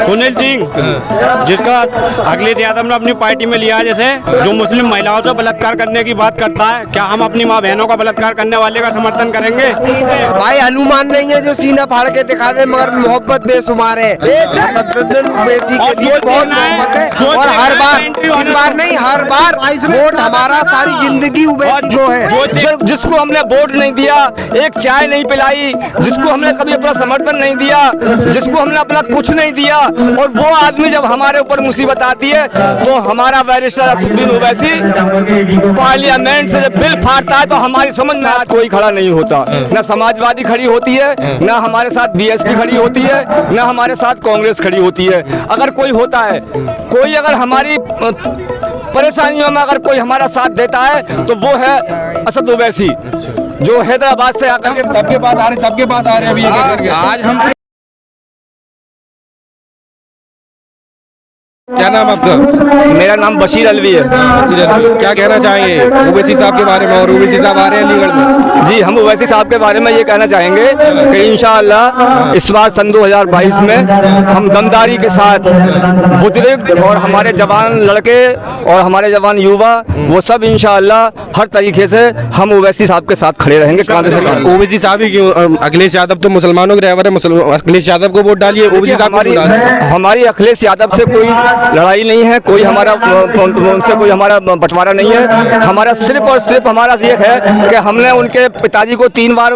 सुनील सिंह, जिसका अखिलेश यादव ने अपनी पार्टी में लिया, जैसे जो मुस्लिम महिलाओं से बलात्कार करने की बात करता है, क्या हम अपनी माँ बहनों का बलात्कार करने वाले का समर्थन करेंगे? भाई हनुमान नहीं है जो सीना फाड़ के दिखा दे, मगर मोहब्बत बेशुमार है। असदुद्दीन ओवैसी के लिए बहुत मोहब्बत है और हर बार, इस बार नहीं हर बार वोट हमारा, सारी जिंदगी ओवैसी को है। जिसको हमने वोट नहीं दिया, एक चाय नहीं पिलाई, जिसको हमने कभी अपना समर्थन नहीं दिया, जिसको हमने अपना कुछ नहीं दिया, और वो आदमी जब हमारे ऊपर मुसीबत आती है तो हमारा बैरिस्टर असदुद्दीन ओवैसी पार्लियामेंट से जब बिल फाड़ता है तो हमारी समझ में आज कोई खड़ा नहीं होता। न समाजवादी खड़ी होती है, न हमारे साथ बीएसपी खड़ी होती है, न हमारे साथ कांग्रेस खड़ी होती है। अगर कोई होता है, कोई अगर हमारी परेशानियों में अगर कोई हमारा साथ देता है तो वो है असद ओवैसी, जो हैदराबाद से आकर के सबके पास आ रहे अभी आज हम। क्या नाम आपका? मेरा नाम बशीर अलवी है। बशीर अलवी, क्या कहना चाहेंगे ओवैसी साहब के बारे में? और ओवैसी साहब आ रहे हैं अलीगढ़ में। जी, हम ओवैसी साहब के बारे में ये कहना चाहेंगे कि इंशाअल्लाह इस बार सन 2022 में हम दमदारी के साथ बुजुर्ग और हमारे जवान लड़के और हमारे जवान युवा, वो सब इंशाअल्लाह हर तरीके से हम ओवैसी साहब के साथ खड़े रहेंगे। ओवैसी साहब ही क्यों? अखिलेश यादव तो मुसलमानों के ड्राइवर है, अखिलेश यादव को वोट डालिए। ओवैसी साहब हमारी अखिलेश यादव से कोई लड़ाई नहीं है, कोई हमारा उनसे कोई हमारा बंटवारा नहीं है। हमारा सिर्फ और सिर्फ हमारा ये है कि हमने उनके पिताजी को 3 बार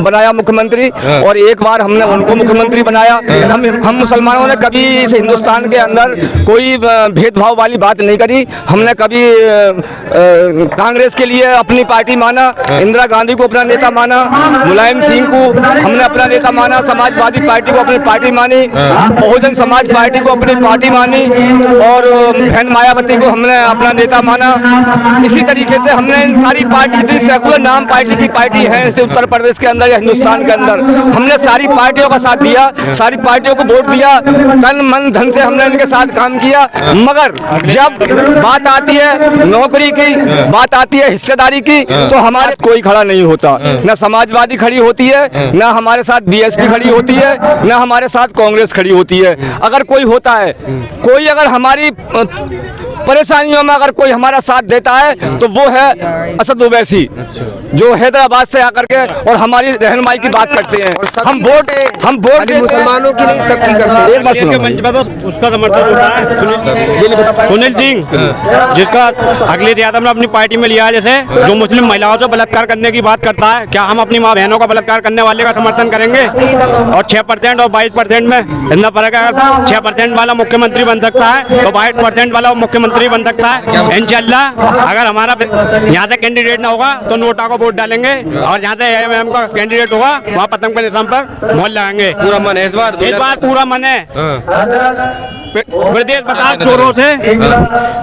बनाया मुख्यमंत्री और 1 बार हमने उनको मुख्यमंत्री बनाया। हम मुसलमानों ने कभी इस हिंदुस्तान के अंदर कोई भेदभाव वाली बात नहीं करी। हमने कभी कांग्रेस के लिए अपनी पार्टी माना, इंदिरा गांधी को अपना नेता माना, मुलायम सिंह को हमने अपना नेता माना, समाजवादी पार्टी को अपनी पार्टी मानी, बहुजन समाज पार्टी को अपनी पार्टी मानी और बहन मायावती को हमने अपना नेता माना। इसी तरीके से हमने इन सारी पार्टी, जितनी सेकुलर नाम पार्टी की पार्टी है उत्तर प्रदेश के अंदर या हिंदुस्तान के अंदर, हमने सारी पार्टियों का साथ दिया, सारी पार्टियों को वोट दिया, तन मन धन से हमने इनके साथ काम किया। मगर जब बात आती है नौकरी की, बात आती है हिस्सेदारी की, तो हमारे कोई खड़ा नहीं होता। न समाजवादी खड़ी होती है, न हमारे साथ बीएसपी खड़ी होती है, न हमारे साथ कांग्रेस खड़ी होती है। अगर कोई होता है, कोई अगर हमारी परेशानियों में अगर कोई हमारा साथ देता है तो वो है असद ओवैसी, जो हैदराबाद से आकर के और हमारी रहनुमाई की बात करते हैं। हम वोट मुसलमानों की नहीं, सबकी करते हैं। उसका समर्थन होता है सुनील सिंह, जिसका अखिलेश यादव ने अपनी पार्टी में लिया, जैसे जो मुस्लिम महिलाओं से बलात्कार करने की बात करता है, क्या हम अपनी माँ बहनों का बलात्कार करने वाले का समर्थन करेंगे? और 6% और 22% में इतना फर्क है। 6% वाला मुख्यमंत्री बन सकता है तो 22% वाला मुख्यमंत्री बन सकता है इंशाल्लाह। अगर हमारा यहाँ से कैंडिडेट ना होगा तो नोटा को वोट डालेंगे और जहाँ से एमएम का कैंडिडेट होगा वहाँ पतंग के निशान पर मोहर लगाएंगे। पूरा मन है इस बार पूरा मन है। प्रदेश बचाओ चोरों से,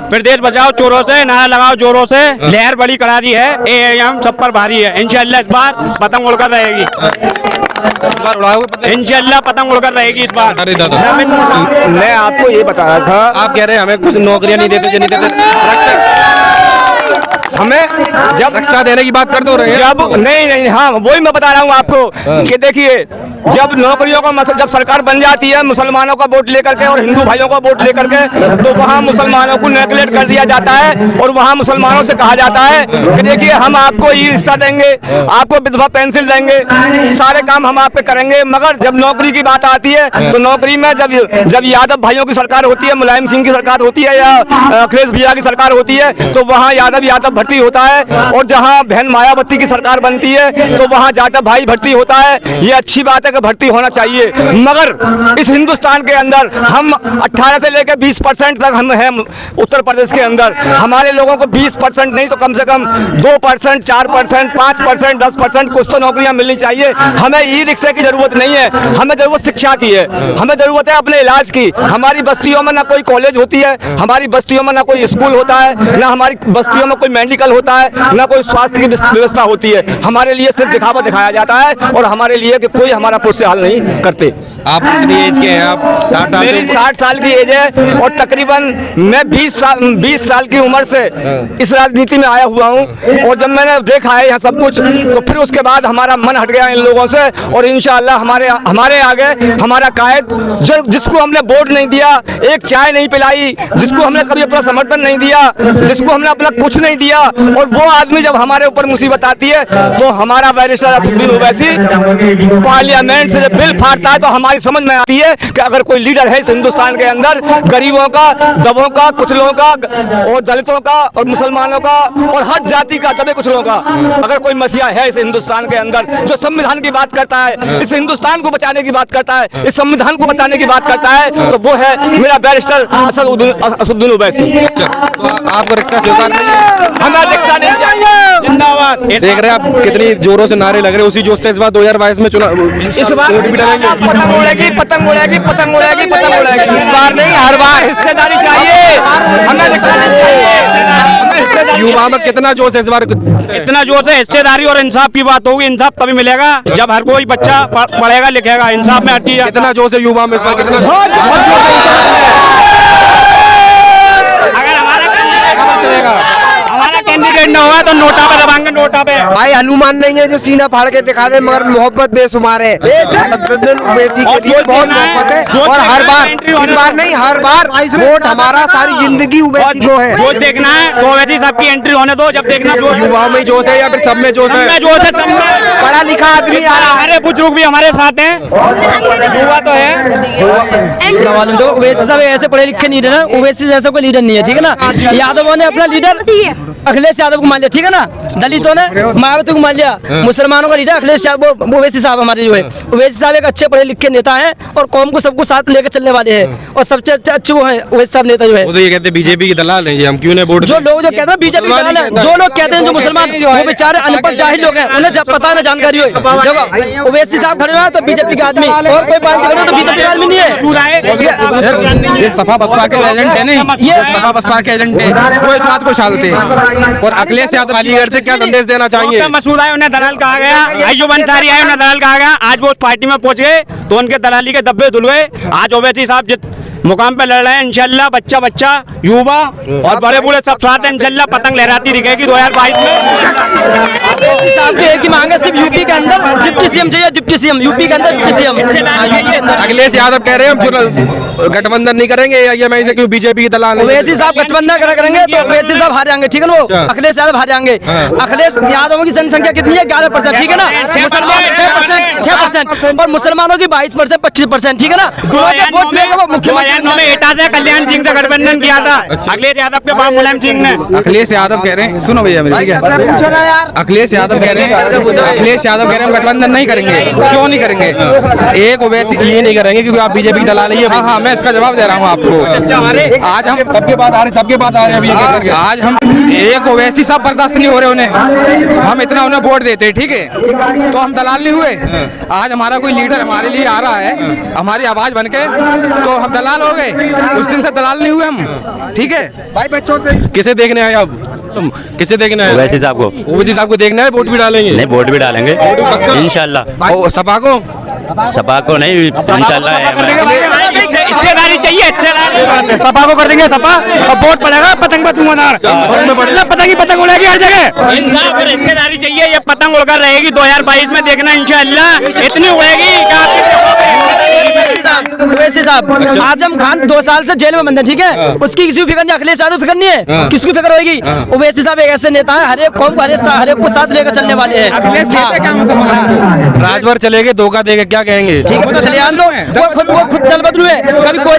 प्रदेश बचाओ चोरों से, नारा लगाओ जोरों से, लहर बड़ी करा दी है, एएम सब पर भारी है। इंशाल्लाह इस बार पतंग उड़कर रहेगी, इंशाल्लाह पतंग उड़कर रहेगी इस बार। अरे दादा, मैं आपको ये बता रहा था, आप कह रहे हैं हमें कुछ नौकरियां नहीं देते, हमें जब रक्षा देने की बात कर दो रहे हैं। जब नहीं, हाँ वही मैं बता रहा हूँ आपको कि देखिए, जब नौकरियों का जब सरकार बन जाती है मुसलमानों का वोट लेकर के और हिंदू भाइयों का वोट लेकर के, तो वहाँ मुसलमानों को नेगलेक्ट कर दिया जाता है और वहाँ मुसलमानों से कहा जाता है कि देखिए हम आपको ई रिश्ता देंगे, आपको विधवा पेंसिल देंगे, सारे काम हम आपके करेंगे। मगर जब नौकरी की बात आती है तो नौकरी में जब यादव भाइयों की सरकार होती है, मुलायम सिंह की सरकार होती है या अखिलेश भैया की सरकार होती है, तो वहाँ यादव भर्ती होता है, और जहाँ बहन मायावती की सरकार बनती है तो वहाँ जाटव भाई भर्ती होता है। ये अच्छी बात है कि भर्ती होना चाहिए, मगर इस हिंदुस्तान के अंदर हम 18 से लेकर 20% तक हम हैं उत्तर प्रदेश के अंदर। हमारे लोगों को 20% नहीं तो कम से कम 2%, 4%, 5%, 10% कुछ तो नौकरियां मिलनी चाहिए। हमें ई रिक्शा की जरूरत नहीं है, हमें जरूरत शिक्षा की है, हमें जरूरत है अपने इलाज की। हमारी बस्तियों में ना कोई कॉलेज होती है, हमारी बस्तियों में ना कोई स्कूल होता है, ना हमारी बस्तियों में कोई मेडिकल होता है, ना कोई स्वास्थ्य की व्यवस्था होती है। हमारे लिए सिर्फ दिखावा दिखाया जाता है और हमारे लिए कि कोई हमारा पुरुष हल नहीं करते। आप कितनी एज के हैं? आप 60 साल? मेरी 60 साल की एज है और तकरीबन मैं 20 साल की उम्र से इस राजनीति में आया हुआ हूँ। और जब मैंने देखा है यहाँ सब कुछ, तो फिर उसके बाद हमारा मन हट गया इन लोगों से। और इंशाअल्लाह हमारे आगे हमारा कायद, जो जिसको हमने वोट नहीं दिया, एक चाय नहीं पिलाई, जिसको हमने कभी अपना समर्थन नहीं दिया, जिसको हमने अपना कुछ नहीं दिया, और वो आदमी जब हमारे ऊपर मुसीबत आती है तो हमारा बैरिस्टर असदुद्दीन ओवैसी पार्लियामेंट से जब बिल फाड़ता है तो हमारी समझ में आती है कि अगर कोई लीडर है इस हिंदुस्तान के अंदर, गरीबों का, दबों का, कुचलों का और दलितों का और मुसलमानों का और हर जाति का, दबे कुचलों का, अगर कोई मसीहा है इस हिंदुस्तान के अंदर जो संविधान की बात करता है, इस हिंदुस्तान को बचाने की बात करता है, इस संविधान को बचाने की बात करता है, तो वो है मेरा बैरिस्टर असदुद्दीन ओवैसी। अच्छा, तो आपको रिक्शा स्वीकार नहीं है? हमें रिक्शा नहीं चाहिए। जिंदाबाद। देख रहे हैं आप कितनी जोरों से नारे लग रहे हैं। उसी जोश से इस बार 2022 में चुनाव इस बार पतंग उड़ेगी, पतंग उड़ेगी, पतंग उड़ेगी, पतंग उड़ेगी। इस बार नहीं, हर बार हिस्सेदारी चाहिए, हमें रिक्शा नहीं चाहिए। युवा में कितना जोश है इस बार? इतना जोर से हिस्सेदारी और इंसाफ की बात होगी। इंसाफ तभी मिलेगा जब हर कोई बच्चा पढ़ेगा लिखेगा। इंसाफ में हर चीज। कितना जोश है युवा में इस बार? कितना हमारा कैंडिडेट न होगा तो नोटा पे दबाएंगे, नोटा पे। भाई हनुमान नहीं है जो सीना फाड़ के दिखा दे, मगर मोहब्बत बेशुमार है। असदुद्दीन ओवैसी के लिए बहुत मोहब्बत है और हर बार, इस बार नहीं हर बार वोट हमारा, सारी जिंदगी ओवैसी को है। जो देखना है तो ओवैसी साहब की एंट्री होने दो। जब देखना युवा में जोश है या फिर सब में जोश है? जोश है, सब में। पढ़ा लिखा आदमी आ रहा है। हमारे बुजुर्ग भी हमारे साथ हैं, युवा तो है। इसका मालूम तो ओवैसी साहब ऐसे पढ़े लिखे नहीं है ना, ओवैसी जैसा कोई लीडर नहीं है, ठीक है ना। यादवों ने अपना लीडर अखिलेश यादव को मान लिया, ठीक है ना। दलितों ने मायावती को मान लिया, मुसलमानों का लीडर अखिलेश यादव, ओवैसी साहब हमारे जो है। ओवैसी साहब एक अच्छे पढ़े लिखे नेता हैं और कौम को सबको साथ लेकर चलने वाले हैं और सबसे अच्छे वो हैं ओवैसी साहब नेता जो है। वो तो ये कहते हैं बीजेपी की दलाल हैं, हम क्यों नहीं वोट? जो लोग जो कहते हैं बीजेपी के दलाल हैं, जो लोग कहते हैं जो मुसलमान, वो बेचारे अनपढ़ जाहिल लोग हैं, उन्हें जब पता न जानकारी हो। देखो ओवैसी साहब खड़े हुए तो बीजेपी के आदमी, और कोई पार्टी खड़े तो बीजेपी का आदमी नहीं है। ये सपा बसपा के एजेंट है नहीं, ये सपा बसपा के एजेंट है, वो इस बात को छालते हैं। और अखिलेश यादव अलीगढ़ से क्या संदेश देना चाहेंगे? मसूद आए, उन्हें दलाल कहा गया। अय्यूब अंसारी आए, उन्हें दलाल कहा गया। आज वो उस पार्टी में पहुंच गए तो उनके दलाली के धब्बे धुल गए। आज ओवैसी साहब जित मुकाम पे लड़ रहे हैं, इंशाल्लाह बच्चा बच्चा, युवा और बड़े बूढ़े सब साथ हैं। इंशाल्लाह पतंग लहराती दिखेगी 2022 में। साहब की एक ही मांग है, सिर्फ यूपी के अंदर डिप्टी सीएम चाहिए, डिप्टी सीएम यूपी के अंदर डिप्टी सीएम। अखिलेश यादव कह रहे हैं हम गठबंधन नहीं करेंगे या मैं से क्यों बीजेपी की दलाल? ओवैसी साहब गठबंधन करेंगे तो ओवैसी साहब हार जाएंगे, ठीक है ना। वो अखिलेश यादव हार जाएंगे। अखिलेश यादवों की जनसंख्या कितनी है? 11%, ठीक है ना। मुसलमान 6% और मुसलमानों की 22%, 25%, ठीक है ना। में एटा से कल्याण सिंह से गठबंधन किया था अखिलेश यादव के बाद मुलायम सिंह ने। अखिलेश यादव कह रहे हैं, सुनो भैया मेरी, ठीक है। अखिलेश यादव कह रहे हैं हम गठबंधन नहीं करेंगे। क्यों नहीं करेंगे? एक ओवैसी ये नहीं करेंगे क्योंकि आप बीजेपी की दलाल है। हाँ, मैं इसका जवाब दे रहा हूँ आपको। आज हम सबके पास आ रहे हैं। आज हम एक ओवैसी सब बर्दाश्त नहीं हो रहे उन्हें, हम इतना उन्हें वोट देते, ठीक है, तो हम दलाल नहीं हुए। आज हमारा कोई लीडर हमारे लिए आ रहा है हमारी आवाज बनके, तो हम दलाल हो गए। उस दिन से दलाल नहीं हुए हम, ठीक है। भाई बच्चों से किसे देखने आए आप? किसे देखना है? ओवैसी साहब को। ओवैसी साहब को देखना है, वोट भी डालेंगे? नहीं, वोट भी डालेंगे इंशाल्लाह। सपा को? सपा को नहीं, इंशाल्लाह हिस्सेदारी चाहिए, हिस्सेदारी सपा को कर देंगे। सपा और वोट पड़ेगा पतंग पतंगदार, पतंग ही पतंग उड़ेगी हर जगह। इंसाफ और हिस्सेदारी चाहिए। ये पतंग उड़कर रहेगी 2022 में, देखना इंशाल्लाह इतनी उड़ेगी। ओवैसी साहब आजम खान 2 साल से जेल में बंद है, ठीक है। उसकी किसी फिक्र नहीं, अखिलेश यादव फिक्र नहीं है, किसकी फिक्र होगी? ओवैसी साहब एक ऐसे नेता है, हर एक कौम हर एक को साथ लेकर चलने वाले हैं। अखिलेश देते क्या मुसलमान? राजभर चलेंगे, धोखा देंगे, क्या कहेंगे? ठीक है, चले आन लो। वो खुद दल बदलू है,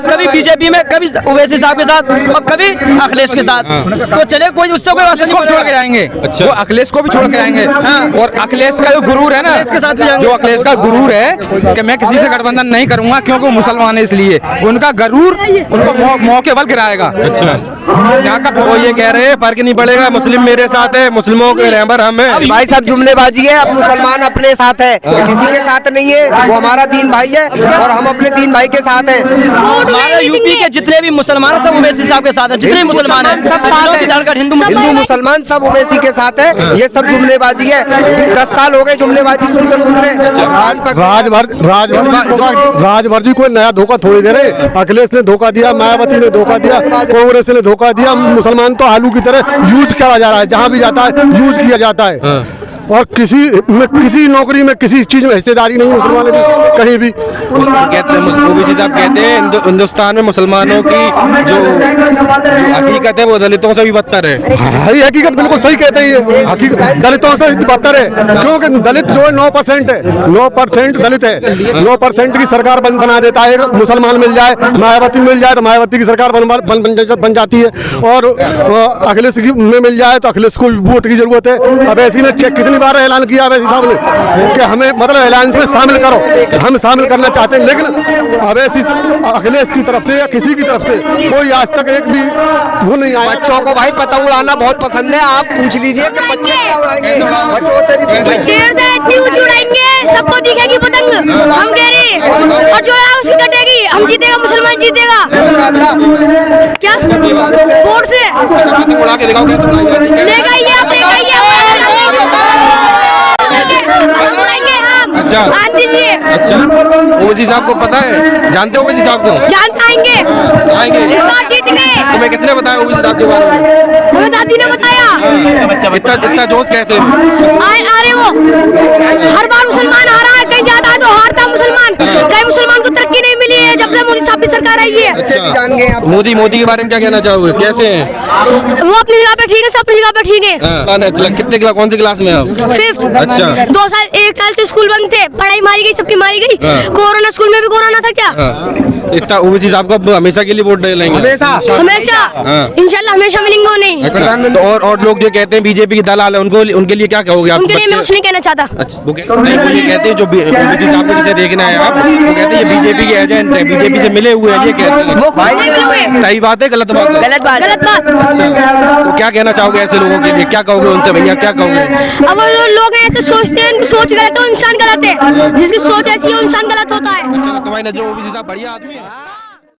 कभी बीजेपी में, कभी ओवैसी साहब के साथ और कभी अखिलेश के साथ। तो चले, कोई उससे कोई वास्ता नहीं, छोड़ के जाएंगे। वो अखिलेश को भी छोड़ के जाएंगे। और अखिलेश का जो गुरूर है ना, इसके साथ भी जो अखिलेश का गुरूर है कि मैं किसी से गठबंधन नहीं करूंगा क्योंकि मुसलमान है इसलिए उनका गरूर उनको मौके बल गिराएगा। अच्छा, यहाँ का वो ये कह रहे हैं फर्क नहीं पड़ेगा, मुस्लिम मेरे साथ है, मुस्लिमों के रहबर हम हैं। भाई साहब जुमलेबाजी है, अब मुसलमान अपने साथ है, किसी के साथ नहीं है। वो हमारा दीन भाई है और हम अपने दीन भाई के साथ हैं। हमारे यूपी के जितने भी मुसलमान सब ओवैसी साहब के साथ हैं, जितने मुसलमान हैं सब साथ है, हिंदू मुसलमान सब ओवैसी के साथ है। ये सब जुमलेबाजी है, 10 साल हो गए जुमलेबाजी सुनते सुनते। राजभर जी कोई नया धोखा थोड़ी दे रहे। अखिलेश ने धोखा दिया, मायावती ने धोखा दिया, कांग्रेस ने धोखा दिया। मुसलमान तो आलू की तरह यूज करा जा रहा है, जहाँ भी जाता है यूज किया जाता है। और किसी नौकरी में किसी चीज में हिस्सेदारी नहीं मुसलमानों की कहीं भी। कहते हैं ओवैसी साहब कहते हैं हिंदुस्तान में मुसलमानों की जो हकीकत है वो दलितों से भी बदतर है। ये हकीकत बिल्कुल सही कहते हैं, ये हकीकत दलितों से बदतर है, क्योंकि दलित जो है 9% है, 9% दलित है। 9% की सरकार बना देता है, मुसलमान मिल जाए, मायावती मिल जाए तो मायावती की सरकार बन जाती है, और अखिलेश में मिल जाए तो अखिलेश को वोट की जरूरत है। अब ऐसी ने चेक कितनी बार ऐलान किया अवैसी साहब ने कि हमें मतलब अलायंस में शामिल करो, हम शामिल करना चाहते हैं, लेकिन अवैसी अखिलेश की तरफ से या किसी की तरफ से कोई आज तक एक भी वो नहीं आया। बच्चों को भाई पतंग उड़ाना बहुत पसंद है, आप पूछ लीजिए कि बच्चे क्या उड़ाएंगे, बच्चों से भी इतनी ऊंची उड़ाएंगे सबको दिखेगी पतंग, हम कह रहे हैं, और जो है उसकी कटेगी, हम जीतेगा, मुसलमान जीतेगा। क्या बोर्ड से उड़ा के दिखाओ कैसे उड़ाई जाती है। लेगा ये आप लेगा ये उड़ाएंगे हम। अच्छा, दीजिए। अच्छा, ओवैसी साहब को पता है, जानते हो ओवैसी साहब को? जान पाएंगे, आएंगे इस बार जीत गए। तुम्हें किसने बताया ओवैसी साहब के बारे में? हमें दादी ने बताया। इतना जोश कैसे? आ रहे वो हर बार मुसलमान आ रहा है, कहीं जाता है तो हारता मुसलमान, कहीं मुसलमान को तरक्की नहीं मिली है जब से मोदी साहब की सरकार आई है। भी जान गए आप। मोदी के बारे में क्या कहना चाहोगे, कैसे हैं? वो अपनी जगह पे ठीक है, सब अपनी जगह पे ठीक है। कितने क्लास, कौन सी क्लास में आप? 5th। अच्छा, 2 साल 1 साल से स्कूल बंद थे, पढ़ाई मारी गई, सबकी मारी गई। कोरोना स्कूल में भी कोरोना था क्या? इतना ओवैसी साहब को हमेशा के लिए वोट डालेंगे? हमेशा इंशाल्लाह हमेशा मिलेंगे वो नहीं। अच्छा, तो और लोग जो कहते हैं बीजेपी की दलाल है, उनके लिए क्या कहोगे आप? उनके लिए मैं कुछ नहीं कहना चाहता। अच्छा, वो ये कहते हैं जो ओवैसी साहब को जिसे देखना है आप, वो कहते हैं ये बीजेपी के एजेंट है, बीजेपी से मिले हुए हैं, ये कहते हैं। वो भाई सही बात है, गलत बात है? गलत बात। अच्छा, तो क्या कहना चाहोगे ऐसे लोगों के लिए, क्या कहोगे उनसे भैया, क्या कहोगे? अब वो लोग ऐसे सोचते हैं, उनकी सोच गलत है, इंसान गलत है, जिसकी सोच ऐसी है इंसान गलत होता है। अच्छा, तुम्हारी नजर ओवैसी साहब बढ़िया आदमी है?